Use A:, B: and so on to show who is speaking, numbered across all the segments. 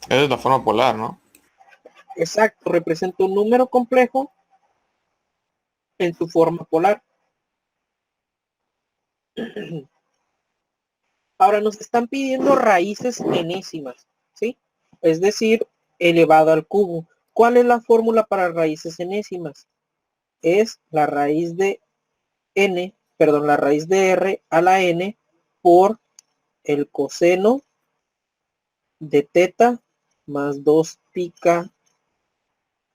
A: Esa es la forma polar, ¿no?
B: Exacto, representa un número complejo en su forma polar. Ahora nos están pidiendo raíces enésimas, ¿sí? Es decir, elevado al cubo. ¿Cuál es la fórmula para raíces enésimas? Es la raíz de n, perdón, la raíz de r a la n por el coseno de teta más 2 pica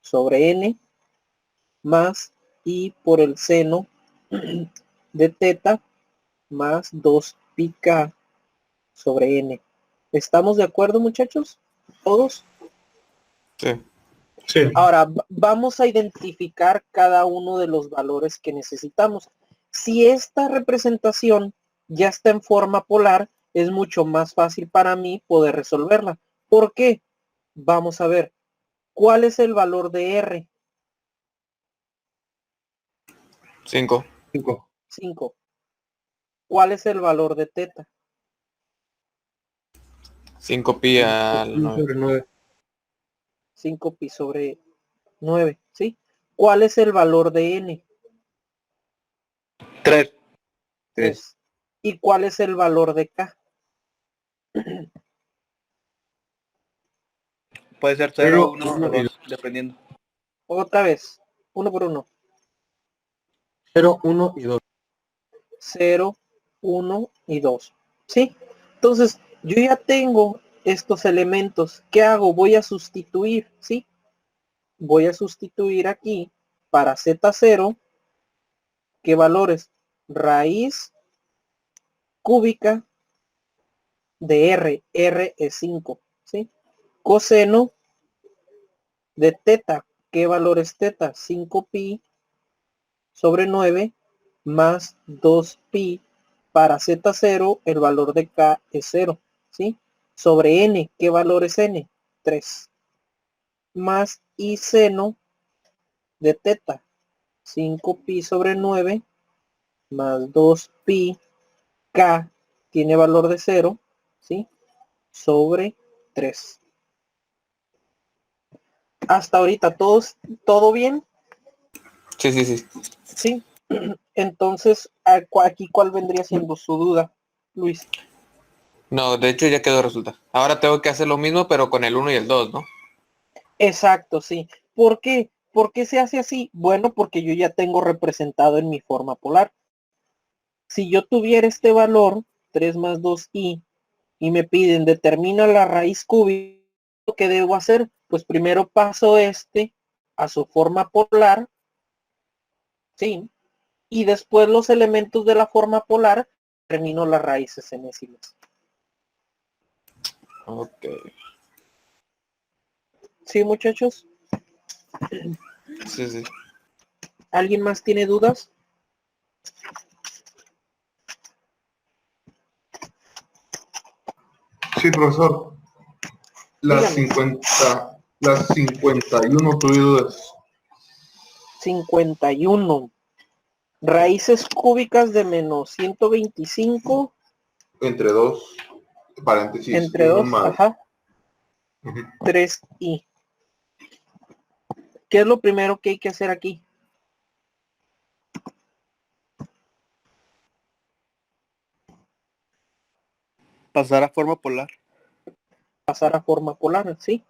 B: sobre n más y por el seno de teta más 2 pica sobre n. ¿Estamos de acuerdo, muchachos? ¿Todos?
A: Sí.
C: Sí.
B: Ahora vamos a identificar cada uno de los valores que necesitamos. Si esta representación ya está en forma polar, es mucho más fácil para mí poder resolverla. ¿Por qué? Vamos a ver. ¿Cuál es el valor de R?
A: 5.
C: 5.
B: 5. ¿Cuál es el valor de teta?
A: 5 pi al 9.
C: Sobre 9.
B: 5 pi sobre 9, ¿sí? ¿Cuál es el valor de n?
C: 3.
B: 3. ¿Y cuál es el valor de k?
D: Puede ser 0, 1 o 2, dependiendo.
B: Otra vez, uno por uno.
C: 0, 1 y 2.
B: 0, 1 y 2. ¿Sí? Entonces, yo ya tengo estos elementos. ¿Qué hago? Voy a sustituir, ¿sí? Voy a sustituir aquí para Z0. ¿Qué valores? Raíz cúbica de R. R es 5, ¿sí? Coseno de teta. ¿Qué valor es teta? 5 pi sobre 9 más 2 pi. Para Z0 el valor de K es 0, ¿sí? Sobre N, ¿qué valor es N? 3. Más I seno de teta, 5 pi sobre 9 más 2 pi. K tiene valor de 0, ¿sí? Sobre 3. Hasta ahorita, ¿todo bien?
A: Sí, sí, sí.
B: Sí. Entonces, aquí cuál vendría siendo su duda, Luis.
A: No, de hecho ya quedó el resultado. Ahora tengo que hacer lo mismo, pero con el 1 y el 2, ¿no?
B: Exacto, sí. ¿Por qué? ¿Por qué se hace así? Bueno, porque yo ya tengo representado en mi forma polar. Si yo tuviera este valor, 3 más 2i, y me piden determina la raíz cúbica, ¿qué debo hacer? Pues primero paso este a su forma polar, ¿sí? Y después los elementos de la forma polar, termino las raíces enésimas.
A: Ok.
B: ¿Sí, muchachos?
A: Sí, sí.
B: ¿Alguien más tiene dudas?
C: Sí, profesor. Las
B: Dígame.
C: 51 tuve dudas.
B: 51. Raíces cúbicas de menos 125
C: Entre 2 paréntesis
B: entre
C: 1
B: 2,
C: más.
B: ajá,
C: Ujú.
B: 3i. ¿Qué es lo primero que hay que hacer aquí?
D: Pasar a forma polar.
B: Pasar a forma polar, ¿sí?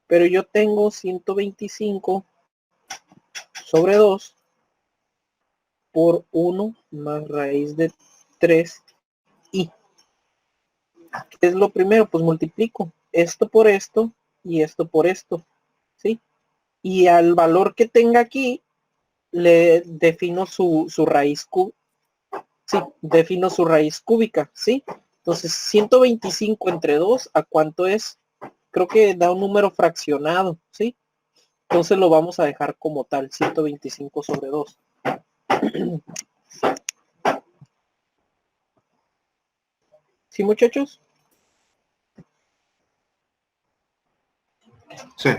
B: Pero yo tengo 125 sobre 2 por 1 más raíz de 3i. ¿Qué es lo primero? Pues multiplico esto por esto y esto por esto, ¿sí? Y al valor que tenga aquí, le defino su raíz cúbica. Sí, defino su raíz cúbica, ¿sí? Entonces, 125 entre 2, ¿a cuánto es? Creo que da un número fraccionado, ¿sí? Entonces lo vamos a dejar como tal, 125 sobre 2. ¿Sí, muchachos?
C: Sí.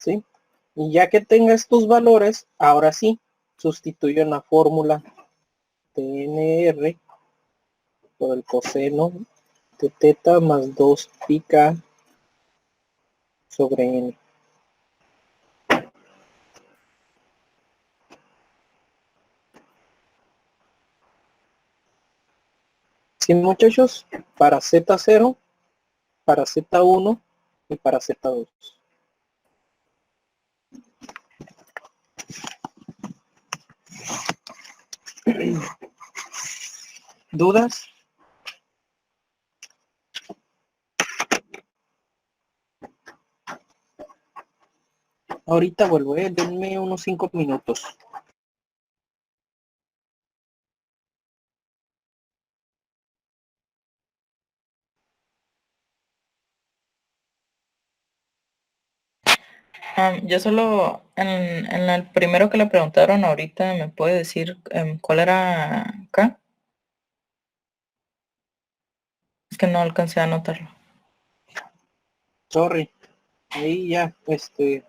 B: ¿sí? Y ya que tenga estos valores, ahora sí, sustituyo en la fórmula TNR por el coseno de teta más 2 pica sobre n. Sí, muchachos, para Z0, para Z1 y para Z2. ¿Dudas? Ahorita vuelvo, denme unos 5 minutos.
E: Yo solo, en el primero que le preguntaron ahorita, ¿me puede decir cuál era K? Es que no alcancé a anotarlo.
B: Sorry. Ahí ya,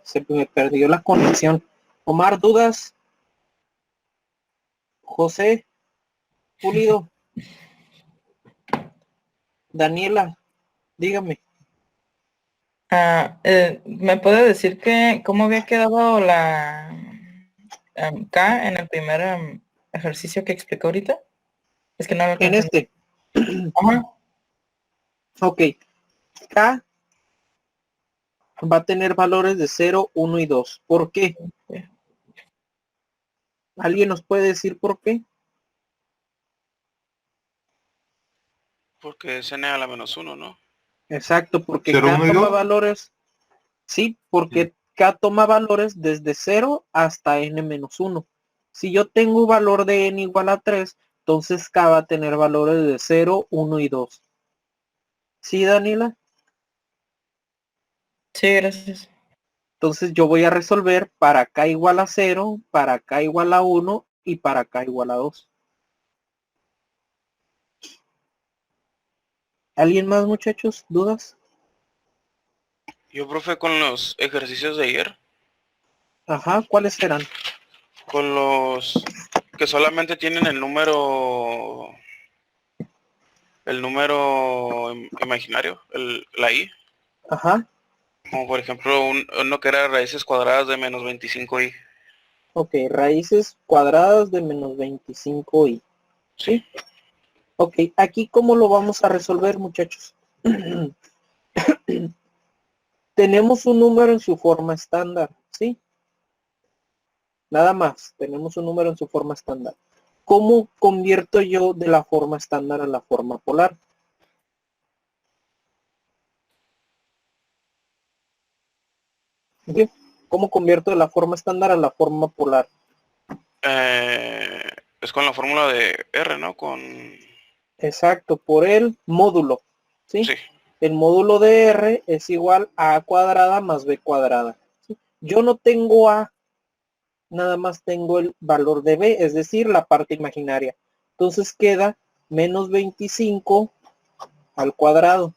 B: se me perdió la conexión. Omar, ¿dudas? José, Pulido, Daniela, dígame.
E: ¿Me puede decir cómo había quedado la K en el primer ejercicio que explicó ahorita? Es que no lo
B: En
E: alcancé. Ajá.
B: Ok. K va a tener valores de 0, 1 y 2. ¿Por qué? ¿Alguien nos puede decir por qué?
D: Porque es n a la menos 1, ¿no?
B: Exacto, porque
C: 0,
B: K
C: 1 y
B: toma
C: 2.
B: valores. Sí, porque K toma valores desde 0 hasta n-1. Si yo tengo un valor de n igual a 3, entonces K va a tener valores de 0, 1 y 2. ¿Sí, Daniela?
E: Sí, gracias.
B: Entonces yo voy a resolver para K igual a 0, para K igual a 1 y para K igual a 2. ¿Alguien más, muchachos? ¿Dudas?
D: Yo, profe, con los ejercicios de ayer,
B: Ajá, ¿cuáles serán?
D: con los que solamente tienen el número imaginario, la i,
B: Ajá,
D: como por ejemplo uno que era raíces cuadradas de menos 25i.
B: ok, raíces cuadradas de menos 25i.
D: Sí,
B: ¿Sí? Ok, aquí ¿cómo lo vamos a resolver, muchachos? Tenemos un número en su forma estándar, ¿sí? Nada más, tenemos un número en su forma estándar. ¿Cómo convierto yo de la forma estándar a la forma polar? ¿Sí? ¿Cómo convierto de la forma estándar a la forma polar?
D: es con la fórmula de R, ¿no?
B: Exacto, por el módulo, ¿sí?
D: Sí,
B: El módulo de R es igual a cuadrada más b cuadrada. ¿Sí? Yo no tengo a, nada más tengo el valor de b, es decir, la parte imaginaria. Entonces queda menos 25 al cuadrado.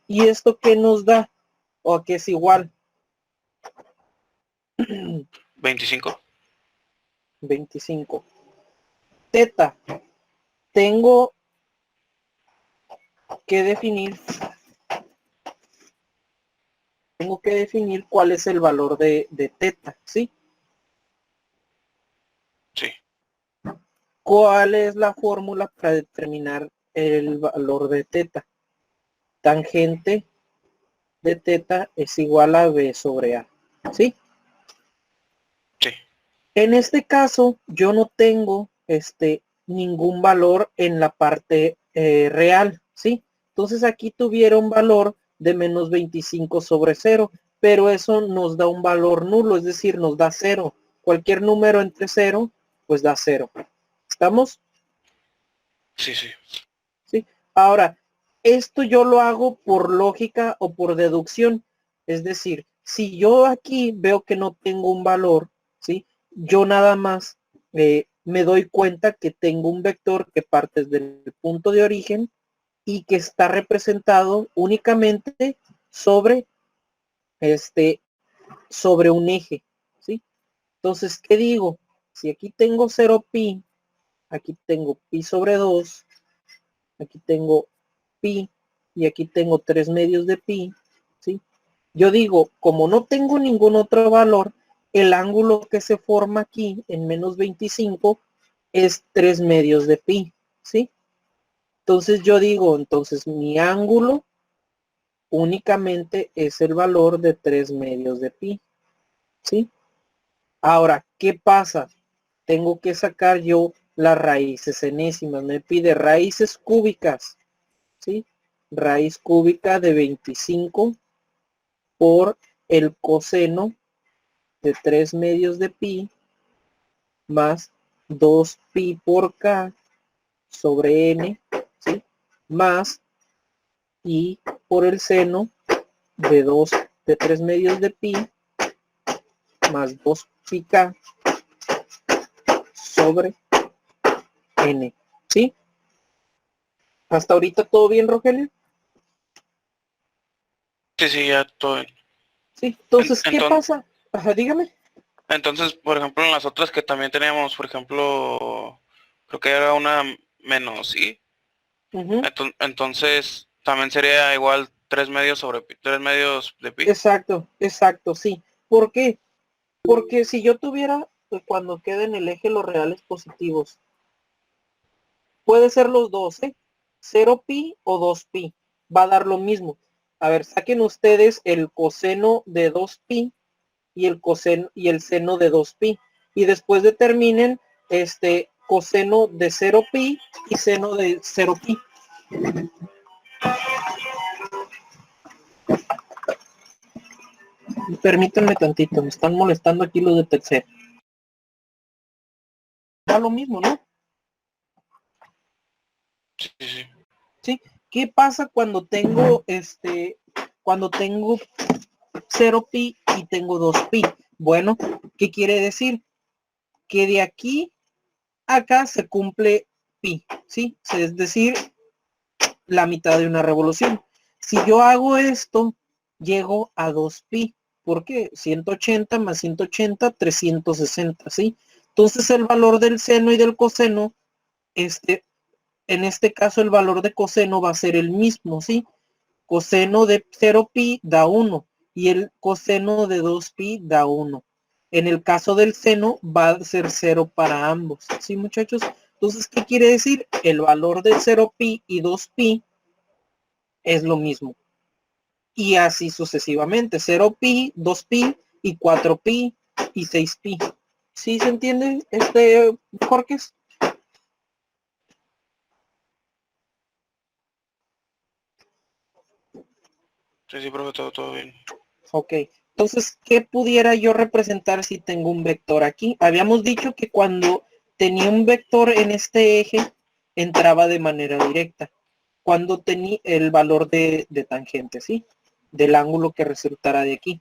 B: ¿Y esto qué nos da? ¿O a qué es igual?
D: 25.
B: 25. Teta. Tengo que definir cuál es el valor de teta, ¿sí?
D: Sí,
B: ¿Cuál es la fórmula para determinar el valor de teta? Tangente de teta es igual a b sobre a, ¿sí?
D: sí,
B: En este caso, yo no tengo ningún valor en la parte real, ¿sí? Entonces aquí tuviera un valor de menos 25 sobre 0, pero eso nos da un valor nulo, es decir, nos da 0. Cualquier número entre 0, pues da 0. ¿Estamos?
D: sí, sí.
B: ¿Sí? Ahora, esto yo lo hago por lógica o por deducción. Es decir, si yo aquí veo que no tengo un valor, ¿sí? Yo nada más me doy cuenta que tengo un vector que parte desde el punto de origen y que está representado únicamente sobre sobre un eje, ¿sí? Entonces, ¿qué digo? Si aquí tengo 0 pi, aquí tengo pi sobre 2, aquí tengo pi y aquí tengo 3 medios de pi, ¿sí? Yo digo, como no tengo ningún otro valor, el ángulo que se forma aquí en menos 25 es 3 medios de pi, ¿sí? Entonces yo digo, entonces mi ángulo únicamente es el valor de 3 medios de pi, ¿sí? Ahora, ¿qué pasa? Tengo que sacar yo las raíces enésimas. Me pide raíces cúbicas, ¿sí? Raíz cúbica de 25 por el coseno de 3 medios de pi más 2 pi por k sobre n, ¿sí? Más y por el seno de 3 medios de pi más 2 pi k sobre n, ¿sí? ¿Hasta ahorita todo bien, Rogelio?
D: Sí, sí, ya todo bien.
B: Sí, entonces, ¿qué
D: Entonces,
B: pasa? Ajá, dígame.
D: entonces, por ejemplo, en las otras que también teníamos, por ejemplo, creo que era una menos, ¿sí?
B: Ujú.
D: Entonces, también sería igual 3 medios sobre pi, 3 medios de pi.
B: Exacto, exacto, sí. ¿Por qué? Porque si yo tuviera, pues, cuando queden el eje los reales positivos, puede ser los dos, ¿eh? 0 pi o 2 pi. Va a dar lo mismo. A ver, saquen ustedes el coseno de 2 pi y el coseno y el seno de 2 pi. Y después determinen coseno de 0 pi y seno de 0 pi. Permítanme tantito, me están molestando aquí los de tercero. Da lo mismo, ¿no?
D: Sí, sí.
B: ¿Sí? ¿Qué pasa cuando tengo cuando tengo 0 pi y tengo 2 pi? Bueno, ¿qué quiere decir? Que de aquí a acá se cumple pi, ¿sí? Es decir, la mitad de una revolución. Si yo hago esto, llego a 2 pi. ¿Por qué? 180 más 180, 360, ¿sí? Entonces el valor del seno y del coseno, en este caso el valor de coseno va a ser el mismo, ¿sí? Coseno de 0 pi da 1 y el coseno de 2 pi da 1. En el caso del seno va a ser 0 para ambos, ¿sí, muchachos? Entonces, ¿qué quiere decir? El valor de 0 pi y 2 pi es lo mismo. Y así sucesivamente, 0 pi, 2 pi y 4 pi y 6 pi. ¿Sí se entiende, Jorge?
D: Sí, sí, profe, todo bien.
B: Ok, entonces, ¿qué pudiera yo representar si tengo un vector aquí? Habíamos dicho que cuando tenía un vector en este eje, entraba de manera directa. Cuando tenía el valor de tangente, ¿sí? Del ángulo que resultara de aquí.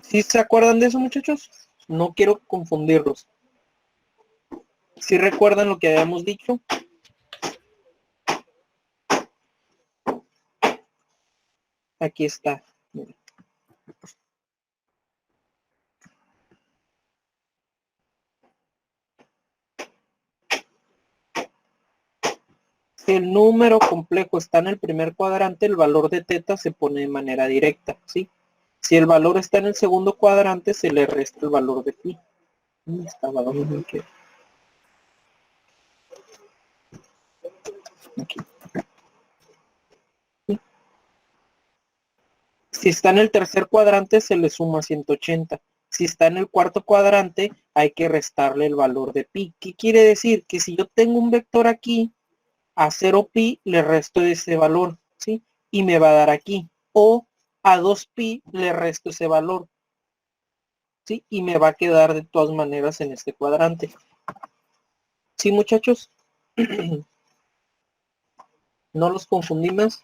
B: ¿Sí se acuerdan de eso, muchachos? No quiero confundirlos. ¿Sí recuerdan lo que habíamos dicho? Aquí está. Miren. Si el número complejo está en el primer cuadrante, el valor de teta se pone de manera directa, ¿sí? Si el valor está en el segundo cuadrante, se le resta el valor de pi. ¿Dónde estaba? ¿Dónde me quedé? Aquí. ¿Sí? Si está en el tercer cuadrante, se le suma 180. Si está en el cuarto cuadrante, hay que restarle el valor de pi. ¿Qué quiere decir? Que si yo tengo un vector aquí, a 0 pi le resto ese valor, ¿sí? Y me va a dar aquí. O a 2 pi le resto ese valor, ¿sí? Y me va a quedar de todas maneras en este cuadrante. ¿Sí, muchachos? ¿No los confundí más?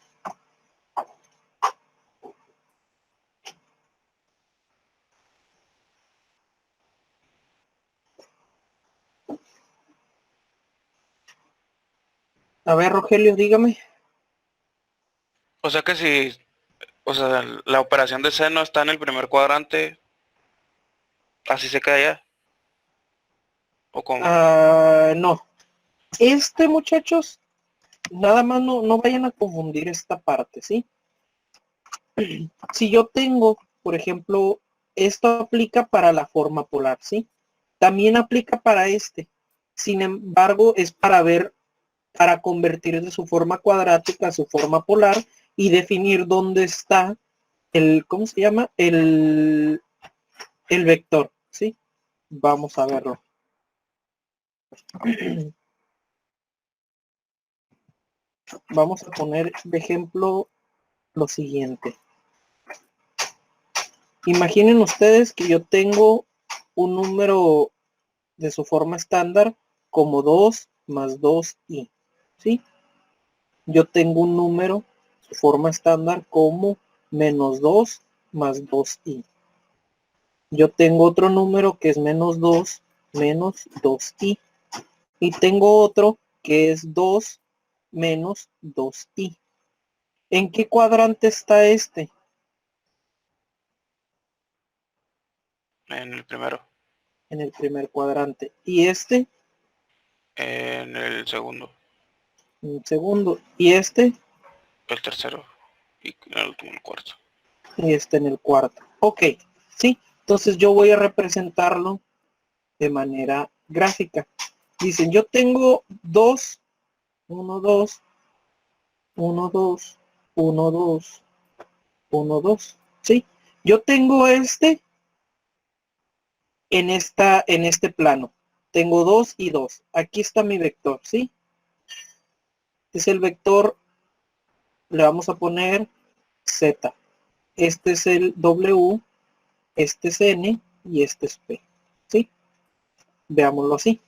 B: A ver, Rogelio, dígame.
D: O sea que si O sea, la operación de seno está en el primer cuadrante, así se queda ya. ¿O cómo?
B: No. Muchachos, nada más no vayan a confundir esta parte, ¿sí? Si yo tengo, por ejemplo, esto aplica para la forma polar, ¿sí? También aplica para este. Sin embargo, es para convertir de su forma cuadrática a su forma polar y definir dónde está ¿cómo se llama? El vector, ¿sí? Vamos a verlo. Vamos a poner de ejemplo lo siguiente. Imaginen ustedes que yo tengo un número de su forma estándar como 2 más 2i, ¿sí? Yo tengo un número, su forma estándar como menos 2 más 2i. Yo tengo otro número que es menos 2 menos 2i. Y tengo otro que es 2 menos 2i. ¿En qué cuadrante está este?
D: En el primero.
B: En el primer cuadrante. ¿Y este?
D: En el segundo.
B: En el segundo. ¿Y este?
D: El tercero. Y en el último, el cuarto.
B: Y este en el cuarto. Ok, ¿sí? Entonces yo voy a representarlo de manera gráfica. Dicen, yo tengo 2, 1, 2, 1, 2, 1, 2, 1, 2. ¿Sí? Yo tengo en este plano. Tengo 2 y 2. Aquí está mi vector, ¿sí? Es el vector, le vamos a poner Z. Este es el W, este es N y este es P, ¿sí? Veámoslo así.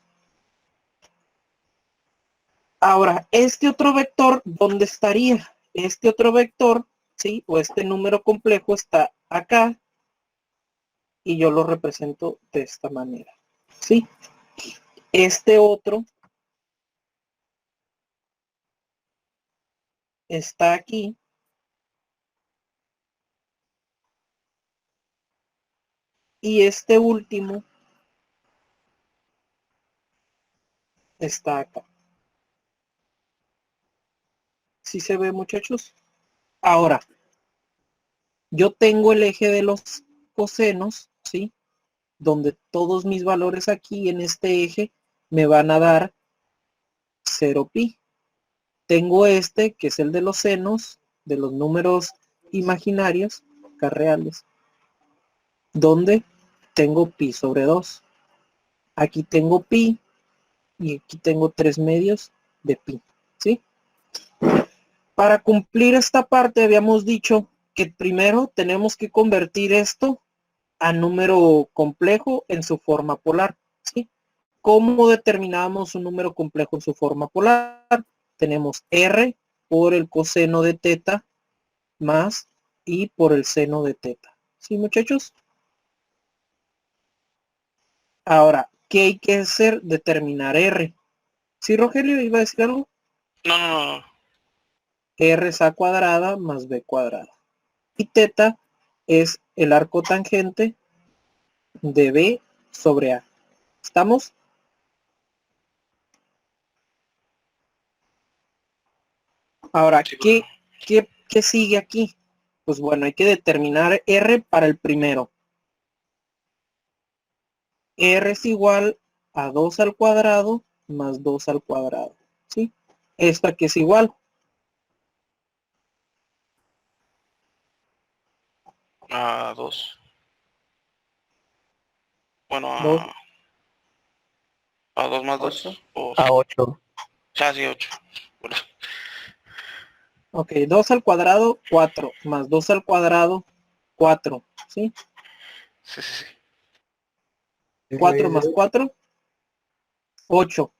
B: Ahora, este otro vector, ¿dónde estaría? Este otro vector, ¿sí? O este número complejo está acá y yo lo represento de esta manera, ¿sí? Este otro está aquí y este último está acá. ¿Sí se ve, muchachos? Ahora, yo tengo el eje de los cosenos, ¿sí? Donde todos mis valores aquí en este eje me van a dar 0 pi. Tengo este, que es el de los senos, de los números imaginarios, acá reales, donde tengo pi sobre 2. Aquí tengo pi y aquí tengo 3 medios de pi, ¿sí? Para cumplir esta parte habíamos dicho que primero tenemos que convertir esto a número complejo en su forma polar, ¿sí? ¿Cómo determinamos un número complejo en su forma polar? Tenemos R por el coseno de teta más I por el seno de teta. ¿Sí, muchachos? Ahora, ¿qué hay que hacer? Determinar R. ¿Sí, Rogelio, iba a decir algo?
D: No.
B: R es A cuadrada más B cuadrada. Y teta es el arco tangente de B sobre A. ¿Estamos? Ahora,
D: Sí,
B: ¿qué sigue aquí? Pues bueno, hay que determinar R para el primero. R es igual a 2 al cuadrado más 2 al cuadrado, ¿sí? Esta que es igual.
D: a 2. Bueno,
B: 2
D: a 2 más 2.
E: 8.
D: O
E: A 8.
D: sí, 8.
B: Ok, 2 al cuadrado, 4, más 2 al cuadrado, 4, ¿sí?
D: Sí.
B: 4 más 4, 8.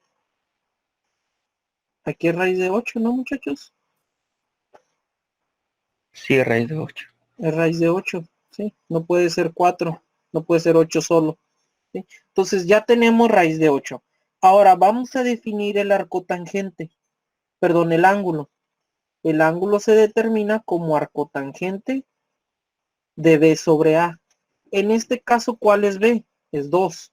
B: Aquí es raíz de 8, ¿no, muchachos?
E: Sí, raíz de 8.
B: Es raíz de 8, ¿sí? No puede ser 4, no puede ser 8 solo, ¿sí? Entonces ya tenemos raíz de 8. Ahora vamos a definir el arco tangente, perdón, el ángulo. El ángulo se determina como arcotangente de B sobre A. En este caso, ¿cuál es B? Es 2.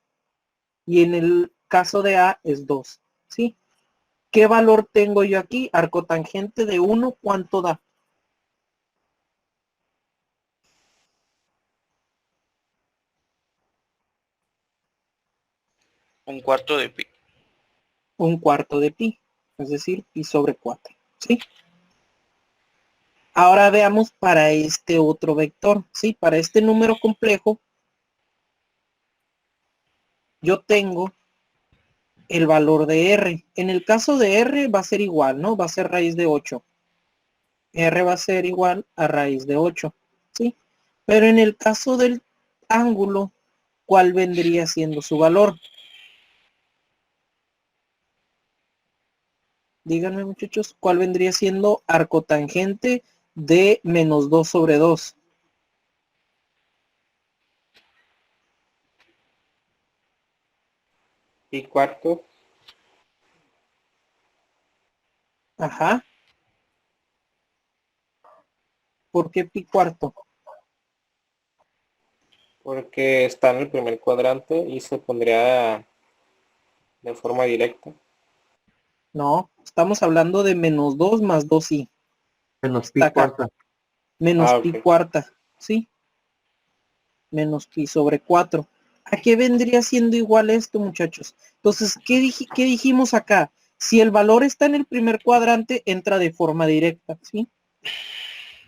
B: Y en el caso de A es 2. ¿Sí? ¿Qué valor tengo yo aquí? Arcotangente de 1, ¿cuánto da?
D: Un cuarto de pi.
B: Un cuarto de pi. Es decir, pi sobre 4. ¿Sí? Ahora veamos para este otro vector. ¿Sí? Para este número complejo, yo tengo el valor de R. En el caso de R va a ser igual, ¿no? Va a ser raíz de 8. R va a ser igual a raíz de 8. ¿Sí? Pero en el caso del ángulo, ¿cuál vendría siendo su valor? Díganme, muchachos, ¿cuál vendría siendo arcotangente de menos 2 sobre 2?
A: Y cuarto,
B: Ajá. ¿Por qué pi cuarto?
A: porque está en el primer cuadrante y se pondría de forma directa.
B: No, estamos hablando de menos 2 más 2i.
C: Menos pi
B: Está acá.
C: cuarta.
B: Menos pi
A: Ok.
B: cuarta. ¿Sí? Menos pi sobre 4. ¿A qué vendría siendo igual esto, muchachos? Entonces, ¿qué dijimos acá? Si el valor está en el primer cuadrante, entra de forma directa, ¿sí?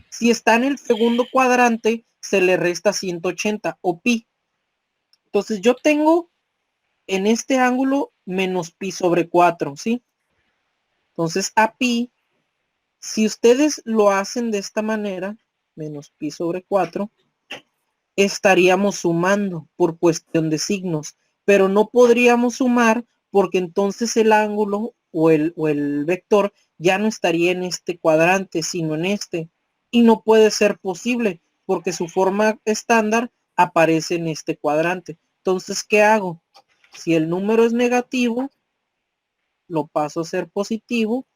B: Si está en el segundo cuadrante, se le resta 180 o pi. Entonces, yo tengo en este ángulo menos pi sobre 4, ¿sí? Entonces, a pi, si ustedes lo hacen de esta manera, menos pi sobre 4, estaríamos sumando por cuestión de signos, pero no podríamos sumar porque entonces el ángulo o el vector ya no estaría en este cuadrante, sino en este. Y no puede ser posible porque su forma estándar aparece en este cuadrante. Entonces, ¿qué hago? Si el número es negativo, lo paso a ser positivo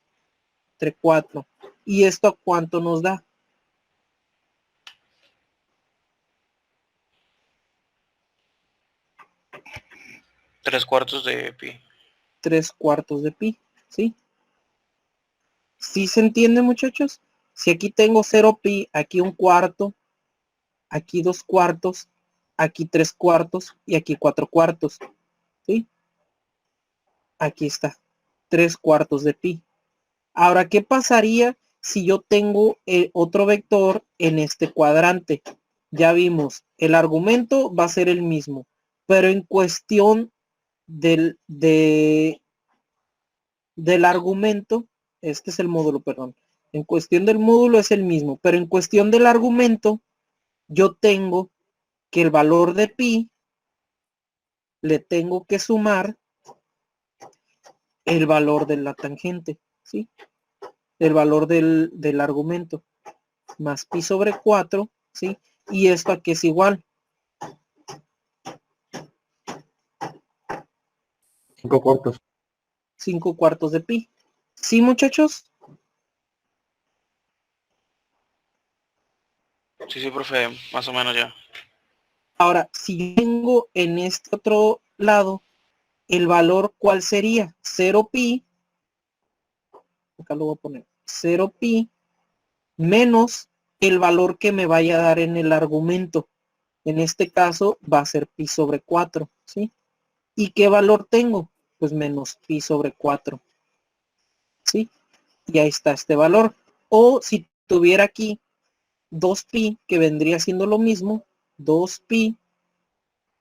B: entre 4. ¿Y esto a cuánto nos da?
D: 3 cuartos de pi.
B: 3 cuartos de pi, ¿sí? ¿Sí se entiende, muchachos? Si aquí tengo 0 pi, aquí un cuarto, aquí 2 cuartos, aquí 3 cuartos y aquí 4 cuartos, ¿sí? Aquí está, 3 cuartos de pi. Ahora, ¿qué pasaría si yo tengo otro vector en este cuadrante? Ya vimos, el argumento va a ser el mismo, pero en cuestión del argumento, este es el módulo, perdón. En cuestión del módulo es el mismo, pero en cuestión del argumento, yo tengo que el valor de pi le tengo que sumar el valor de la tangente, ¿sí? El valor del argumento, más pi sobre 4, ¿sí? Y esto aquí es igual.
C: 5 cuartos.
B: 5 cuartos de pi. ¿Sí, muchachos?
D: Sí, profe, más o menos ya.
B: Ahora, si tengo en este otro lado el valor, ¿cuál sería? 0 pi, acá lo voy a poner, 0 pi menos el valor que me vaya a dar en el argumento. En este caso va a ser pi sobre 4, ¿sí? ¿Y qué valor tengo? Pues menos pi sobre 4, ¿sí? Y ahí está este valor. O si tuviera aquí 2pi, que vendría siendo lo mismo, 2pi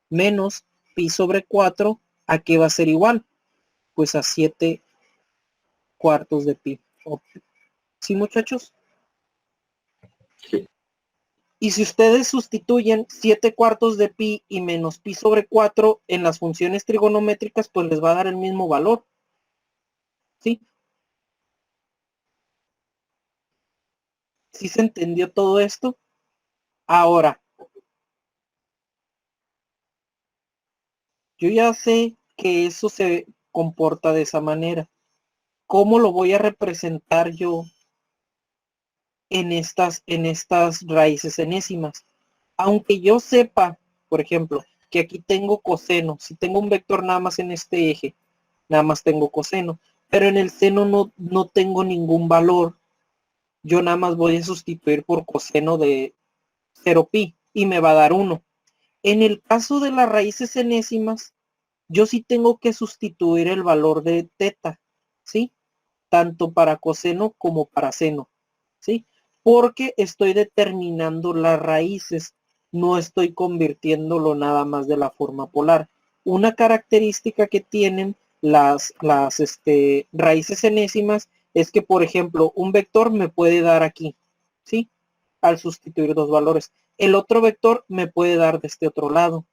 B: menos pi sobre 4, ¿a qué va a ser igual? Pues a 7 cuartos de pi. ¿Sí, muchachos? Y si ustedes sustituyen 7 cuartos de pi y menos pi sobre 4 en las funciones trigonométricas, pues les va a dar el mismo valor. ¿Sí? ¿Sí se entendió todo esto? Ahora, yo ya sé que eso se comporta de esa manera. ¿Cómo lo voy a representar yo en estas raíces enésimas. Aunque yo sepa, por ejemplo, que aquí tengo coseno, si tengo un vector nada más en este eje, nada más tengo coseno, pero en el seno no tengo ningún valor. Yo nada más voy a sustituir por coseno de 0pi y me va a dar 1. En el caso de las raíces enésimas, yo sí tengo que sustituir el valor de teta, ¿sí? Tanto para coseno como para seno, ¿sí? Porque estoy determinando las raíces, no estoy convirtiéndolo nada más de la forma polar. Una característica que tienen las raíces enésimas es que, por ejemplo, un vector me puede dar aquí, ¿sí? Al sustituir dos valores. El otro vector me puede dar de este otro lado.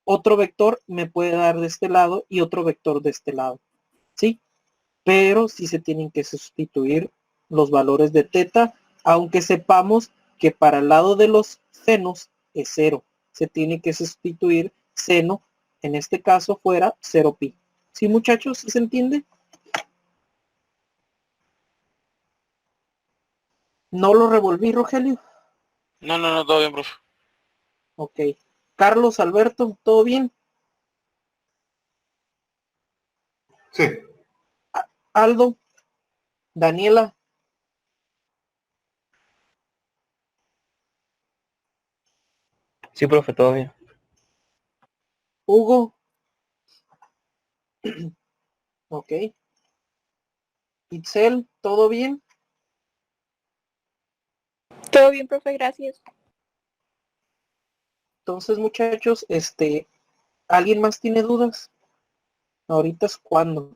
B: Otro vector me puede dar de este lado y otro vector de este lado, ¿sí? Pero sí se tienen que sustituir los valores de teta, aunque sepamos que para el lado de los senos es 0. Se tiene que sustituir seno, en este caso fuera 0pi. ¿Sí, muchachos? ¿Sí se entiende? ¿No lo revolví, Rogelio?
D: No, todo bien, profe.
B: Ok. Carlos, Alberto, ¿todo bien?
C: Sí.
B: Aldo, Daniela,
C: Sí, profe, todo bien.
B: Hugo. Ok. Itzel, ¿todo bien?
F: Todo bien, profe, gracias.
B: Entonces, muchachos, ¿alguien más tiene dudas? Ahorita es cuando.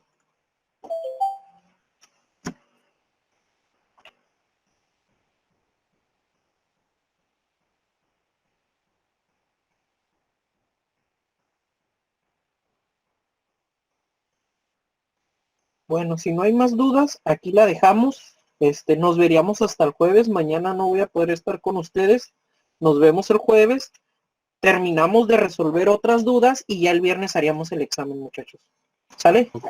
B: Bueno, si no hay más dudas, aquí la dejamos. Nos veríamos hasta el jueves. Mañana no voy a poder estar con ustedes. Nos vemos el jueves. Terminamos de resolver otras dudas y ya el viernes haríamos el examen, muchachos. ¿Sale?
C: Ok.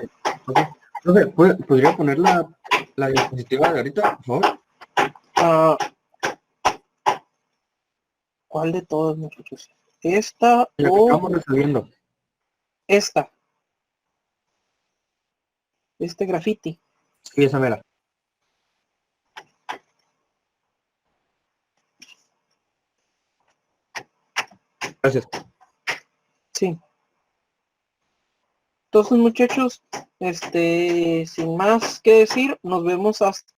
C: Profe, ¿podría poner la diapositiva de ahorita, por favor?
B: Ah, ¿cuál de todas, muchachos? ¿Esta
C: La que
B: o
C: estamos resolviendo.
B: esta? Este graffiti.
C: Sí, esa mera. Gracias.
B: Sí. Entonces, muchachos, sin más que decir, nos vemos hasta